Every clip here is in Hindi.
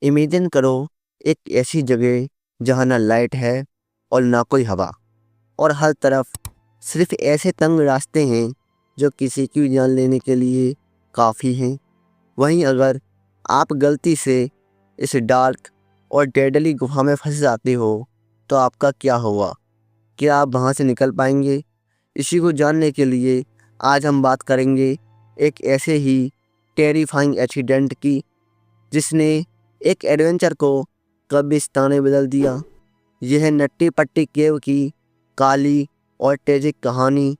इमेजिन करो एक ऐसी जगह जहाँ ना लाइट है और ना कोई हवा, और हर तरफ सिर्फ ऐसे तंग रास्ते हैं जो किसी की जान लेने के लिए काफ़ी हैं। वहीं अगर आप गलती से इस डार्क और डेडली गुफा में फंस जाते हो तो आपका क्या होगा? क्या आप वहाँ से निकल पाएंगे? इसी को जानने के लिए आज हम बात करेंगे एक ऐसे ही टेरिफाइंग एक्सीडेंट की जिसने एक एडवेंचर को कब्रिस्तान बदल दिया। यह है नट्टी पट्टी केव की काली और ट्रेजिक कहानी,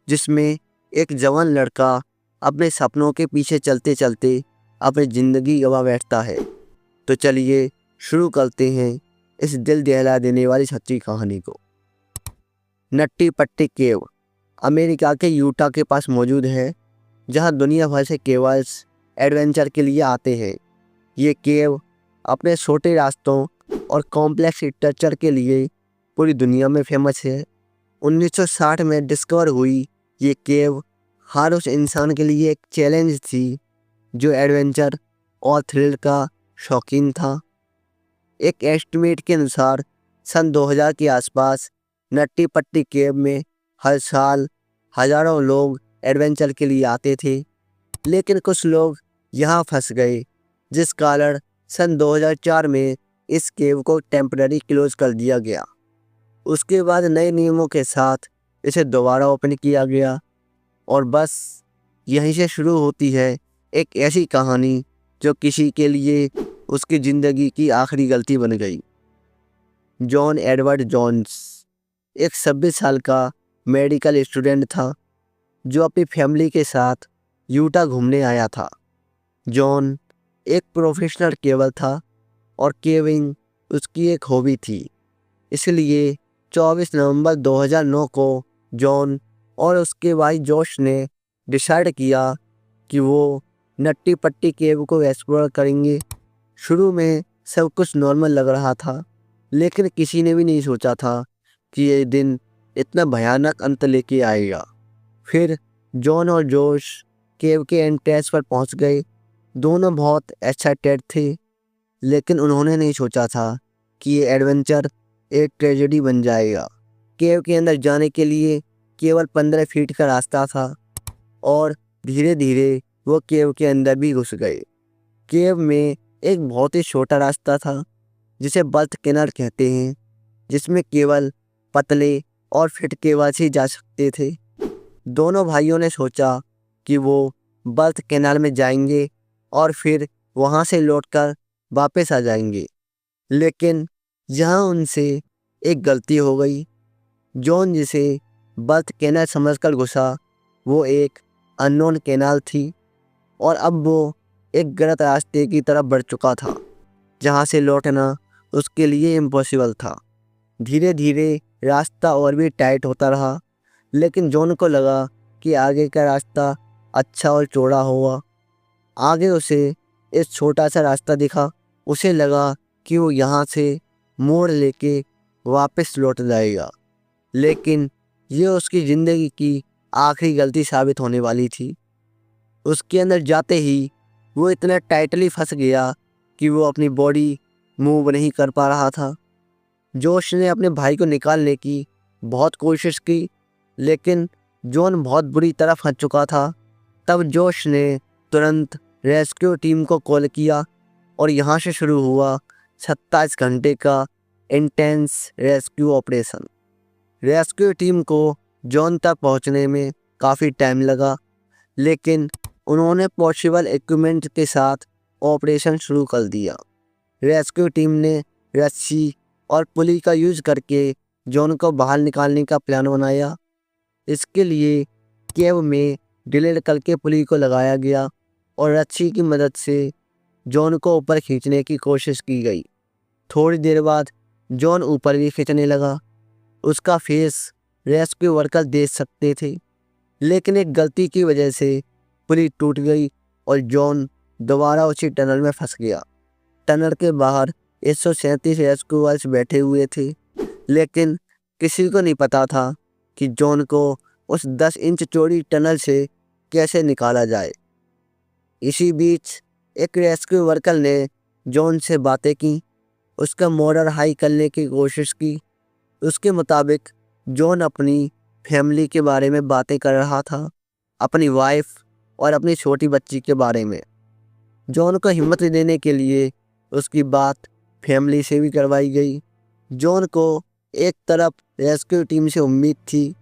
जिसमें एक जवान लड़का अपने सपनों के पीछे चलते चलते अपनी ज़िंदगी गंवा बैठता है। तो चलिए शुरू करते हैं इस दिल दहला देने वाली सच्ची कहानी को। नट्टी पट्टी केव अमेरिका के यूटा के पास मौजूद है, जहां दुनिया भर से केवल्स एडवेंचर के लिए आते हैं। ये केव अपने छोटे रास्तों और कॉम्प्लेक्स स्ट्रक्चर के लिए पूरी दुनिया में फेमस है। 1960 में डिस्कवर हुई ये केव हर उस इंसान के लिए एक चैलेंज थी जो एडवेंचर और थ्रिल का शौकीन था। एक एस्टिमेट के अनुसार सन 2000 के आसपास नट्टी पट्टी केव में हर साल हजारों लोग एडवेंचर के लिए आते थे, लेकिन कुछ लोग यहाँ फंस गए, जिस कारण सन 2004 में इस केव को टेम्पररी क्लोज कर दिया गया। उसके बाद नए नियमों के साथ इसे दोबारा ओपन किया गया, और बस यहीं से शुरू होती है एक ऐसी कहानी जो किसी के लिए उसकी ज़िंदगी की आखिरी गलती बन गई। जॉन एडवर्ड जोन्स एक 26 साल का मेडिकल स्टूडेंट था जो अपनी फैमिली के साथ यूटा घूमने आया था। जॉन एक प्रोफेशनल केवर था और केविंग उसकी एक हॉबी थी। इसलिए 24 नवंबर 2009 को जॉन और उसके भाई जोश ने डिसाइड किया कि वो नट्टी पट्टी केव को एक्सप्लोर करेंगे। शुरू में सब कुछ नॉर्मल लग रहा था, लेकिन किसी ने भी नहीं सोचा था कि ये दिन इतना भयानक अंत लेके आएगा। फिर जॉन और जोश केव के एंट्रेंस पर पहुंच गए। दोनों बहुत एक्साइटेड थे, लेकिन उन्होंने नहीं सोचा था कि ये एडवेंचर एक ट्रेजेडी बन जाएगा। केव के अंदर जाने के लिए केवल 15 फीट का रास्ता था, और धीरे धीरे वो केव के अंदर भी घुस गए। केव में एक बहुत ही छोटा रास्ता था जिसे बर्थ कैनाल कहते हैं, जिसमें केवल पतले और फिट केवल्स ही जा सकते थे। दोनों भाइयों ने सोचा कि वो बर्थ कैनाल में जाएंगे और फिर वहाँ से लौटकर वापस आ जाएंगे, लेकिन यहाँ उनसे एक गलती हो गई। जॉन जिसे बर्थ कैनाल समझकर घुसा, वो एक अननोन कैनाल थी, और अब वो एक गलत रास्ते की तरफ बढ़ चुका था, जहाँ से लौटना उसके लिए इम्पॉसिबल था। धीरे धीरे रास्ता और भी टाइट होता रहा, लेकिन जॉन को लगा कि आगे का रास्ता अच्छा और चौड़ा होगा। आगे उसे एक छोटा सा रास्ता दिखा। उसे लगा कि वो यहाँ से मोड़ लेके वापस लौट जाएगा, लेकिन ये उसकी ज़िंदगी की आखिरी गलती साबित होने वाली थी। उसके अंदर जाते ही वो इतना टाइटली फंस गया कि वो अपनी बॉडी मूव नहीं कर पा रहा था। जोश ने अपने भाई को निकालने की बहुत कोशिश की, लेकिन जॉन बहुत बुरी तरह फंस चुका था। तब जोश ने तुरंत रेस्क्यू टीम को कॉल किया, और यहाँ से शुरू हुआ 27 घंटे का intense rescue operation. Rescue team को जॉन तक पहुँचने में काफ़ी टाइम लगा, लेकिन उन्होंने पॉसिबल इक्विपमेंट के साथ ऑपरेशन शुरू कर दिया। रेस्क्यू टीम ने रस्सी और पुली का यूज़ करके जॉन को बाहर निकालने का प्लान बनाया। इसके लिए केव में ड्रिल करके पुली को लगाया गया, और रस्सी की मदद से जॉन को ऊपर खींचने की कोशिश की गई। थोड़ी देर बाद जॉन ऊपर भी खींचने लगा। उसका फेस रेस्क्यू वर्कर देख सकते थे, लेकिन एक गलती की वजह से पुली टूट गई और जॉन दोबारा उसी टनल में फंस गया। टनल के बाहर 137 रेस्क्यूअर्स बैठे हुए थे, लेकिन किसी को नहीं पता था कि जॉन को उस 10 इंच चौड़ी टनल से कैसे निकाला जाए। इसी बीच एक रेस्क्यू वर्कर ने जॉन से बातें की, उसका मोरल हाई करने की कोशिश की। उसके मुताबिक जॉन अपनी फैमिली के बारे में बातें कर रहा था, अपनी वाइफ और अपनी छोटी बच्ची के बारे में। जॉन को हिम्मत देने के लिए उसकी बात फैमिली से भी करवाई गई। जॉन को एक तरफ रेस्क्यू टीम से उम्मीद थी,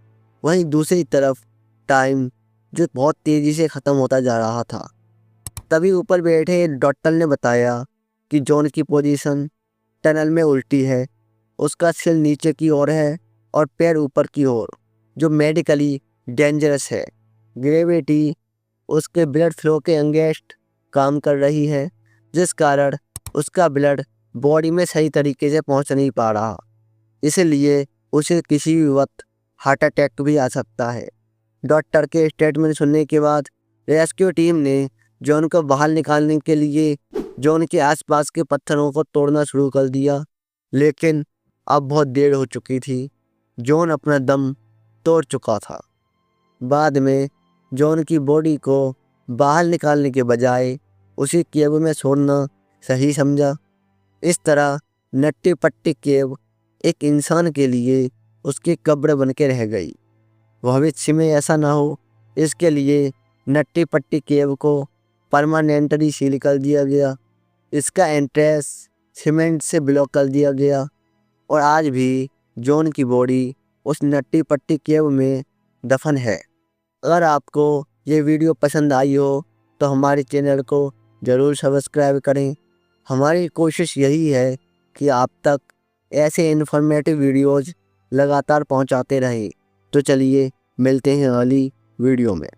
वहीं दूसरी तरफ टाइम जो बहुत तेज़ी से ख़त्म होता जा रहा था। तभी ऊपर बैठे एक डॉक्टर ने बताया कि जॉन की पोजीशन टनल में उल्टी है, उसका सिर नीचे की ओर है और पैर ऊपर की ओर, जो मेडिकली डेंजरस है। ग्रेविटी उसके ब्लड फ्लो के अगेंस्ट काम कर रही है, जिस कारण उसका ब्लड बॉडी में सही तरीके से पहुंच नहीं पा रहा, इसलिए उसे किसी भी वक्त हार्ट अटैक भी आ सकता है। डॉक्टर के स्टेटमेंट सुनने के बाद रेस्क्यू टीम ने जॉन को बाहर निकालने के लिए जॉन के आसपास के पत्थरों को तोड़ना शुरू कर दिया, लेकिन अब बहुत देर हो चुकी थी। जॉन अपना दम तोड़ चुका था। बाद में जॉन की बॉडी को बाहर निकालने के बजाय उसी केव में छोड़ना सही समझा। इस तरह नट्टी पट्टी केव एक इंसान के लिए उसकी कब्र बन के रह गई। भविष्य में ऐसा ना हो, इसके लिए नट्टी पट्टी केव को परमानेंटली सील कर दिया गया। इसका एंट्रेंस सीमेंट से ब्लॉक कर दिया गया और आज भी जॉन की बॉडी उस नट्टी पट्टी केव में दफन है। अगर आपको ये वीडियो पसंद आई हो तो हमारे चैनल को ज़रूर सब्सक्राइब करें। हमारी कोशिश यही है कि आप तक ऐसे इन्फॉर्मेटिव वीडियोज़ लगातार पहुंचाते रहें। तो चलिए मिलते हैं अगली वीडियो में।